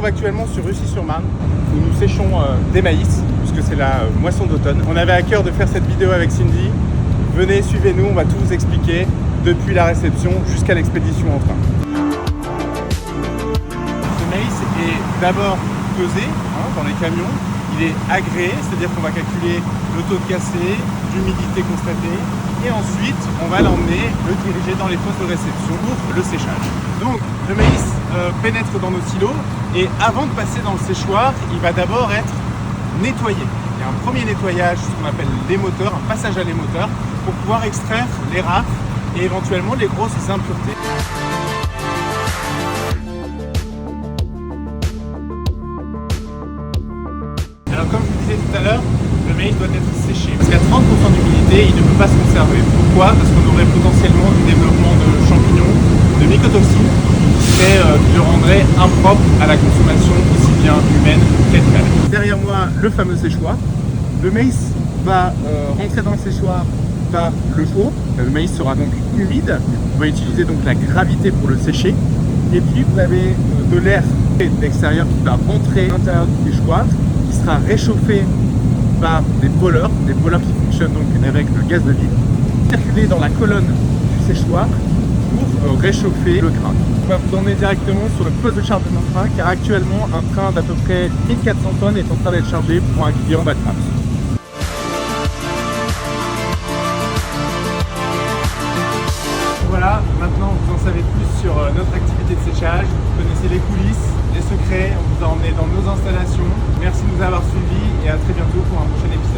actuellement sur Russy-sur-Marne où nous séchons des maïs puisque c'est la moisson d'automne. On avait à cœur de faire cette vidéo avec Cindy. Venez, suivez-nous, on va tout vous expliquer depuis la réception jusqu'à l'expédition en train. Ce maïs est d'abord pesé dans les camions. Il est agréé, c'est-à-dire qu'on va calculer le taux de cassé, l'humidité constatée et ensuite on va l'emmener, le diriger dans les postes de réception pour le séchage. Donc le maïs pénètre dans nos silos et avant de passer dans le séchoir, il va d'abord être nettoyé. Il y a un premier nettoyage, ce qu'on appelle l'émotteur, un passage à l'émotteur pour pouvoir extraire les rafles et éventuellement les grosses impuretés. Alors comme je vous disais tout à l'heure, le maïs doit être séché. Parce qu'à 30% d'humidité, il ne peut pas se conserver. Pourquoi? Parce qu'on aurait potentiellement du développement de champignons, de mycotoxines, qui le rendraient impropre à la consommation aussi bien humaine qu'animale. Derrière moi, le fameux séchoir. Le maïs va rentrer dans le séchoir par le four. Le maïs sera donc humide. On va utiliser donc la gravité pour le sécher. Et puis vous avez de l'air d'extérieur qui va rentrer à l'intérieur du séchoir, qui sera réchauffé par des boilers qui fonctionnent donc avec le gaz de vie, circuler dans la colonne du séchoir pour réchauffer le grain. On va vous emmener directement sur le poste de chargement de train car actuellement un train d'à peu près 1400 tonnes est en train d'être chargé pour un client bas de trappe. Voilà, maintenant vous en savez plus sur notre activité de séchage, vous connaissez les coulisses, les secrets, on vous a emmené dans nos installations. Merci de nous avoir suivis et à très bientôt pour un prochain épisode.